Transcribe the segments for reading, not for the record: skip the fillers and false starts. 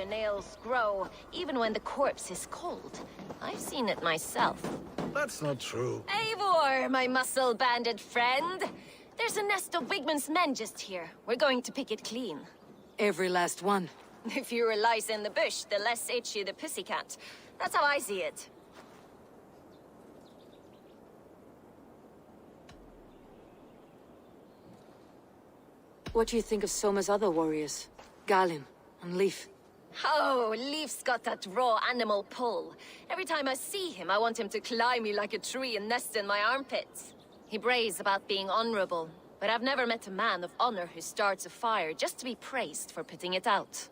the nails grow, even when the corpse is cold. I've seen it myself. That's not true. Eivor, my muscle-banded friend! There's a nest of Wigman's men just here. We're going to pick it clean. Every last one. The fewer lice in the bush, the less itchy the pussycat. That's how I see it. What do you think of Soma's other warriors? Galin and Leif? Oh, Leif's got that raw animal pull. Every time I see him, I want him to climb me like a tree and nest in my armpits. He brays about being honorable, but I've never met a man of honor who starts a fire just to be praised for putting it out.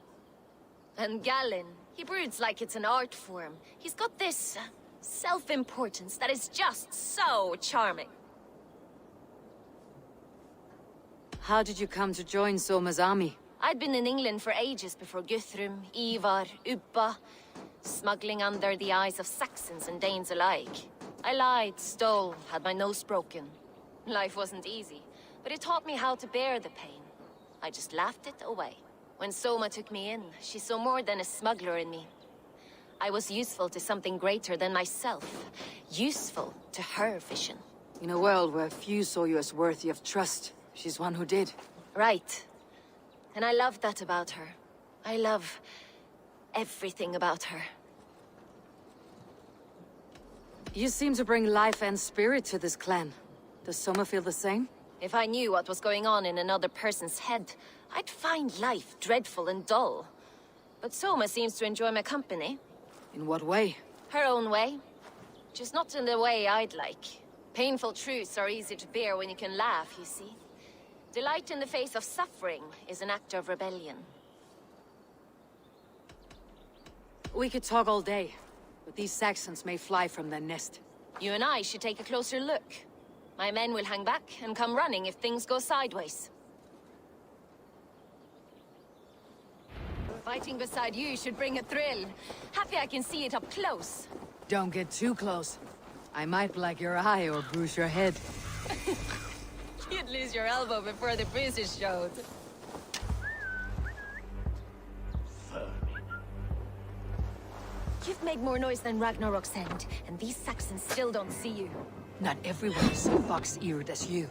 And Galin, he broods like it's an art form. He's got this self-importance that is just so charming. How did you come to join Soma's army? I'd been in England for ages before Guthrum, Ivar, Ubba, smuggling under the eyes of Saxons and Danes alike. I lied, stole, had my nose broken. Life wasn't easy, but it taught me how to bear the pain. I just laughed it away. When Soma took me in, she saw more than a smuggler in me. I was useful to something greater than myself. Useful to her vision. In a world where few saw you as worthy of trust, she's one who did. Right. And I love that about her. I love everything about her. You seem to bring life and spirit to this clan. Does Soma feel the same? If I knew what was going on in another person's head, I'd find life dreadful and dull. But Soma seems to enjoy my company. In what way? Her own way. Just not in the way I'd like. Painful truths are easy to bear when you can laugh, you see. Delight in the face of suffering is an act of rebellion. We could talk all day, but these Saxons may fly from their nest. You and I should take a closer look. My men will hang back and come running if things go sideways. Fighting beside you should bring a thrill. Happy I can see it up close. Don't get too close. I might black your eye or bruise your head. You'd lose your elbow before the bruises showed. You've made more noise than Ragnarok's end, and these Saxons still don't see you. Not everyone is so fox-eared as you.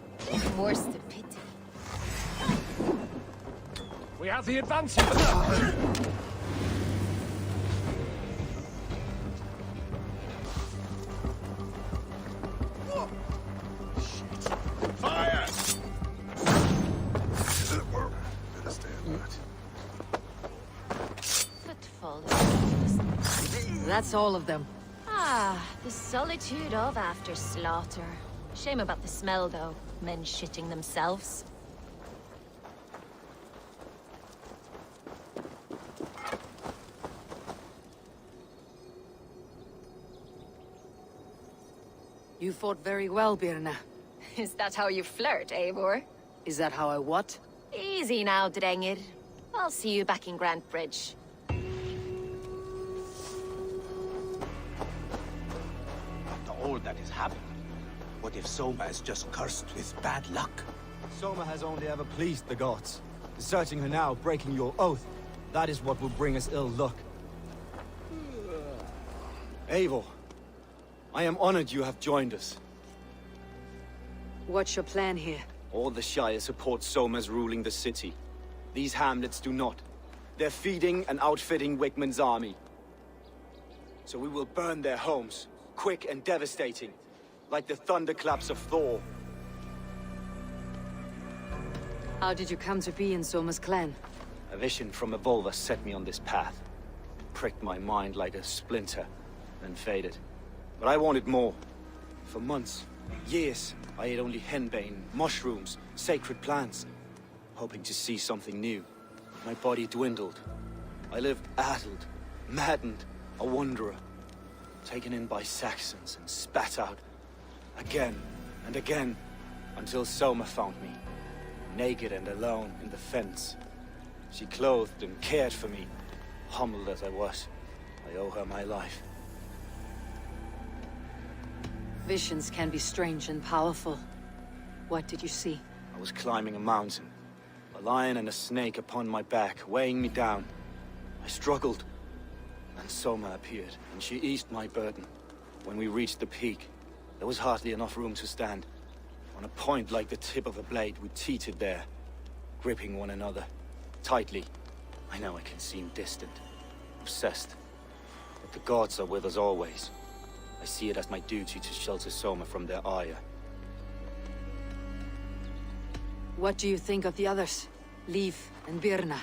More's the pity. We have the advantage! Fire! Footfall. That's all of them. Ah, the solitude of after slaughter. Shame about the smell, though. Men shitting themselves. You fought very well, Birna. Is that how you flirt, Eivor? Is that how I what? Easy now, Drengir. I'll see you back in Grand Bridge. After all that has happened, what if Soma is just cursed with bad luck? Soma has only ever pleased the gods. Deserting her now, breaking your oath, that is what will bring us ill luck. Eivor, I am honored you have joined us. What's your plan here? All the Shire support Soma's ruling the city. These hamlets do not. They're feeding and outfitting Wigman's army. So we will burn their homes, quick and devastating, like the thunderclaps of Thor. How did you come to be in Soma's clan? A vision from Evolva set me on this path. Pricked my mind like a splinter, then faded. But I wanted more. For months, years, I ate only henbane, mushrooms, sacred plants, hoping to see something new. My body dwindled. I lived addled, maddened, a wanderer, taken in by Saxons and spat out again and again, until Soma found me, naked and alone in the fence. She clothed and cared for me, humbled as I was. I owe her my life. Visions can be strange and powerful. What did you see? I was climbing a mountain. A lion and a snake upon my back, weighing me down. I struggled. And Soma appeared, and she eased my burden. When we reached the peak, there was hardly enough room to stand. On a point like the tip of a blade, we teetered there, gripping one another, tightly. I know I can seem distant, obsessed, but the gods are with us always. I see it as my duty to shelter Soma from their ire. What do you think of the others? Leif and Birna?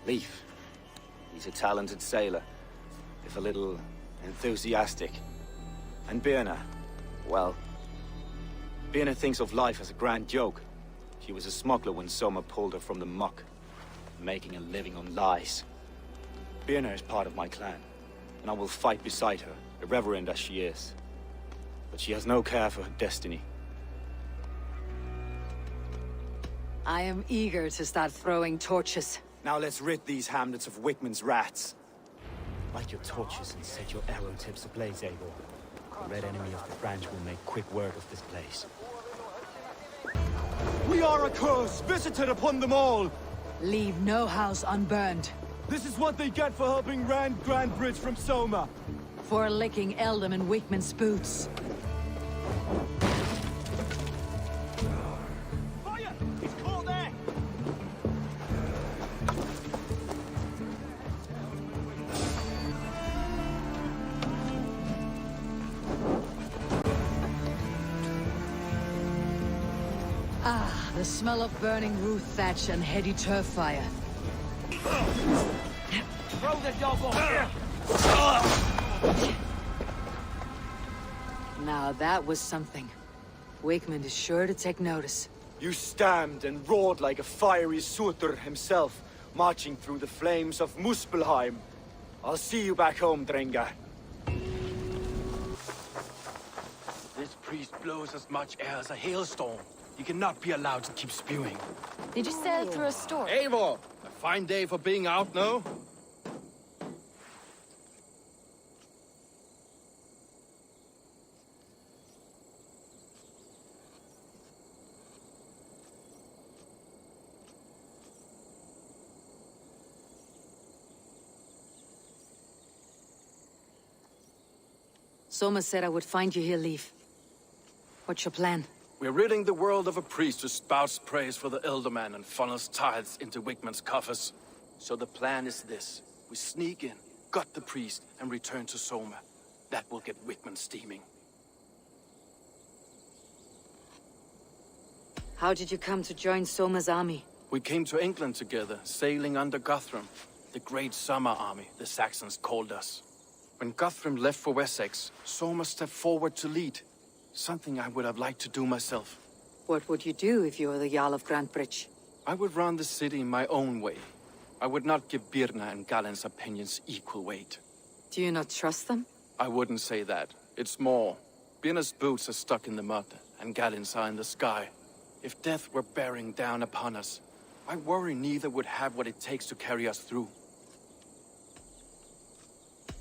Leif. He's a talented sailor, if a little enthusiastic. And Birna, well, Birna thinks of life as a grand joke. She was a smuggler when Soma pulled her from the muck, making a living on lies. Birna is part of my clan, and I will fight beside her, irreverent as she is. But she has no care for her destiny. I am eager to start throwing torches. Now let's rid these hamlets of Wickman's rats. Light your torches and set your arrow tips ablaze, Eivor. The red enemy of the branch will make quick work of this place. We are a curse visited upon them all! Leave no house unburned. This is what they get for helping Rand Grandbridge from Soma! For licking Eldom and Wickman's boots. Fire! He's caught there! Ah, the smell of burning roof thatch and heady turf fire. Throw the dog off! Now that was something. Wickman is sure to take notice. You stamped and roared like a fiery Surtur himself, marching through the flames of Muspelheim. I'll see you back home, Drengar. This priest blows as much air as a hailstorm. You cannot be allowed to keep spewing. Did you sail through a storm? Eivor! A fine day for being out, no? Soma said I would find you here, Leif. What's your plan? We're ridding the world of a priest who spouts praise for the Elderman and funnels tithes into Wickman's coffers. So the plan is this. We sneak in, gut the priest, and return to Soma. That will get Wickman steaming. How did you come to join Soma's army? We came to England together, sailing under Guthrum. The Great Summer Army, the Saxons called us. When Guthrum left for Wessex, Soma stepped forward to lead. Something I would have liked to do myself. What would you do if you were the Jarl of Grantebridge? I would run the city my own way. I would not give Birna and Galen's opinions equal weight. Do you not trust them? I wouldn't say that. It's more. Birna's boots are stuck in the mud, and Galen's are in the sky. If death were bearing down upon us, I worry neither would have what it takes to carry us through.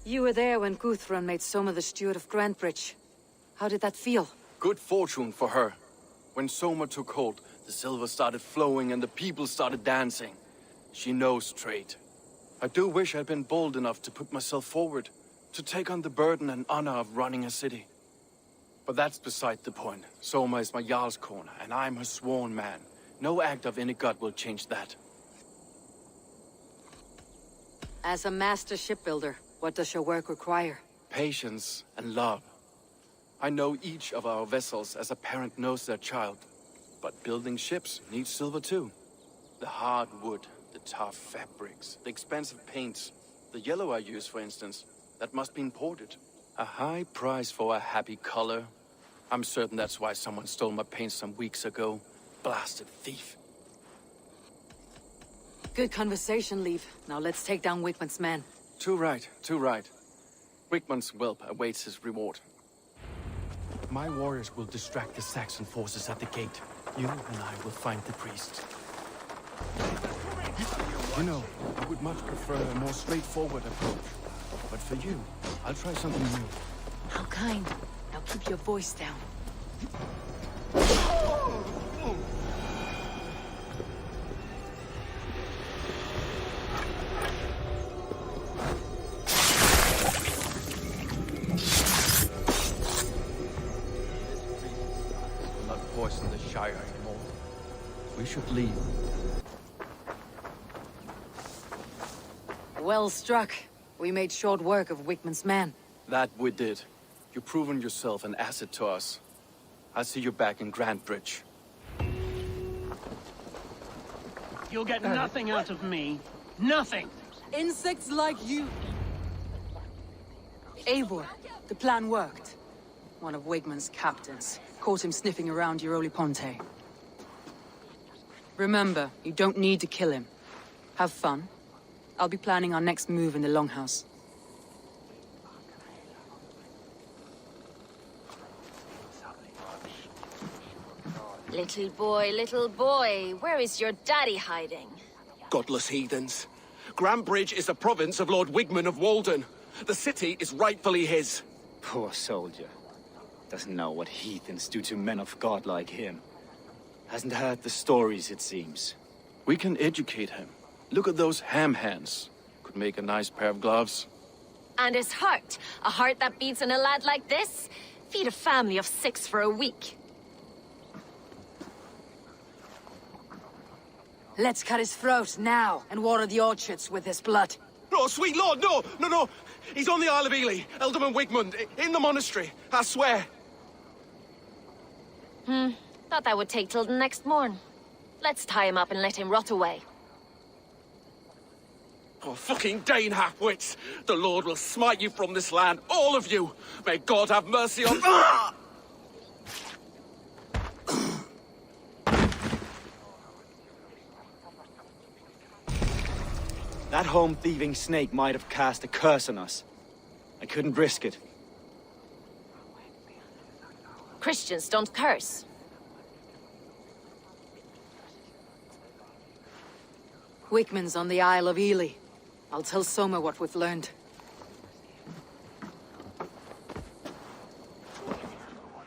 You were there when Guthrum made Soma the steward of Grantebridge. How did that feel? Good fortune for her. When Soma took hold, the silver started flowing and the people started dancing. She knows trade. I do wish I'd been bold enough to put myself forward, to take on the burden and honor of running a city. But that's beside the point. Soma is my Jarl's corner, and I'm her sworn man. No act of any god will change that. As a master shipbuilder, what does your work require? Patience and love. I know each of our vessels as a parent knows their child. But building ships needs silver too. The hard wood, the tough fabrics, the expensive paints. The yellow I use, for instance, that must be imported. A high price for a happy color. I'm certain that's why someone stole my paint some weeks ago. Blasted thief. Good conversation, Leif. Now let's take down Wickman's men. Too right, too right. Wickman's whelp awaits his reward. My warriors will distract the Saxon forces at the gate. You and I will find the priests. You know, I would much prefer a more straightforward approach. But for you, I'll try something new. How kind. Now keep your voice down. voice in the Shire anymore. We should leave. Well struck. We made short work of Wickman's men. That we did. You've proven yourself an asset to us. I'll see you back in Grandbridge. You'll get nothing out of me. Nothing! Insects like you! Eivor, the plan worked. One of Wigman's captains caught him sniffing around Euroli Ponte. Remember, you don't need to kill him. Have fun. I'll be planning our next move in the Longhouse. Little boy, where is your daddy hiding? Godless heathens. Grandbridge is a province of Lord Wigman of Walden. The city is rightfully his. Poor soldier. Doesn't know what heathens do to men of God like him. Hasn't heard the stories, it seems. We can educate him. Look at those ham hands. Could make a nice pair of gloves. And his heart. A heart that beats in a lad like this? Feed a family of 6 for a week. Let's cut his throat now and water the orchards with his blood. Oh, sweet lord, no! No, no! He's on the Isle of Ely, Ealdorman Wigmund, in the monastery, I swear. Thought that would take till the next morn. Let's tie him up and let him rot away. Oh, fucking Dane half-wits! The Lord will smite you from this land, all of you! May God have mercy on... Ah! That home-thieving snake might have cast a curse on us. I couldn't risk it. Christians don't curse. Wickman's on the Isle of Ely. I'll tell Soma what we've learned.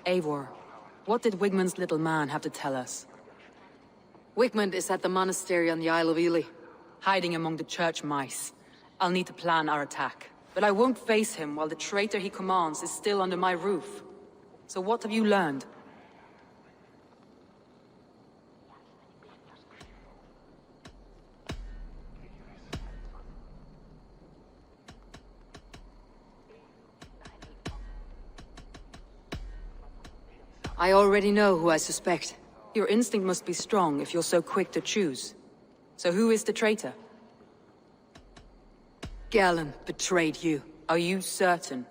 Eivor, what did Wigman's little man have to tell us? Wigman is at the monastery on the Isle of Ely, hiding among the church mice. I'll need to plan our attack. But I won't face him while the traitor he commands is still under my roof. So what have you learned? I already know who I suspect. Your instinct must be strong if you're so quick to choose. So who is the traitor? Galen betrayed you. Are you certain?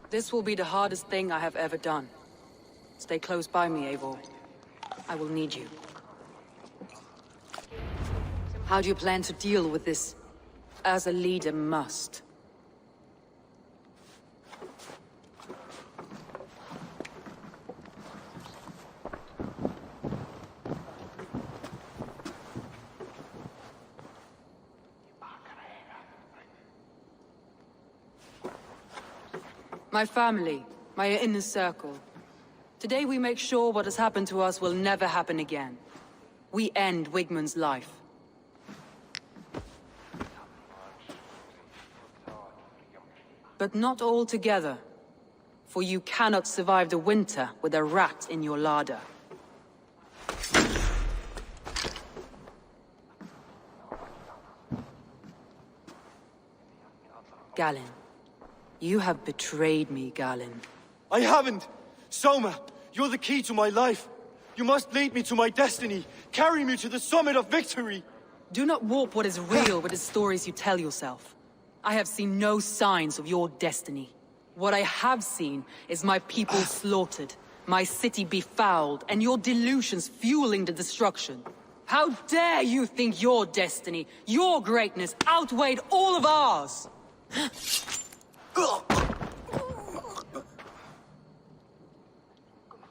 This will be the hardest thing I have ever done. Stay close by me, Eivor. I will need you. How do you plan to deal with this? As a leader must. My family, my inner circle. Today we make sure what has happened to us will never happen again. We end Wigman's life. But not all together. For you cannot survive the winter with a rat in your larder. Galen. You have betrayed me, Galen. I haven't! Soma, you're the key to my life. You must lead me to my destiny. Carry me to the summit of victory. Do not warp what is real with the stories you tell yourself. I have seen no signs of your destiny. What I have seen is my people slaughtered, my city befouled, and your delusions fueling the destruction. How dare you think your destiny, your greatness, outweighed all of ours?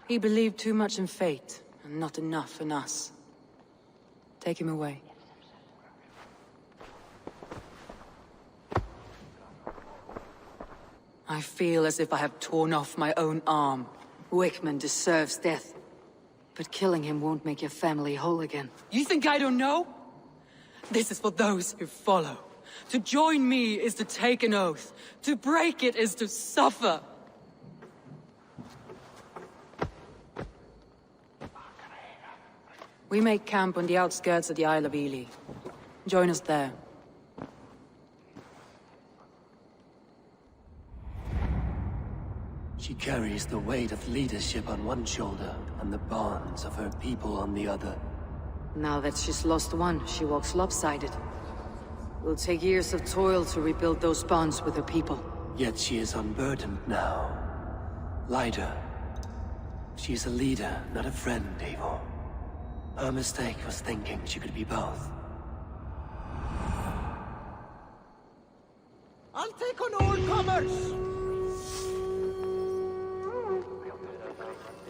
He believed too much in fate, and not enough in us. Take him away. I feel as if I have torn off my own arm. Wigman deserves death. But killing him won't make your family whole again. You think I don't know? This is for those who follow. To join me is to take an oath. To break it is to suffer. We make camp on the outskirts of the Isle of Ely. Join us there. She carries the weight of leadership on one shoulder and the bonds of her people on the other. Now that she's lost one, she walks lopsided. Will take years of toil to rebuild those bonds with her people. Yet she is unburdened now. Lighter. She's a leader, not a friend, Eivor. Her mistake was thinking she could be both. I'll take on all comers!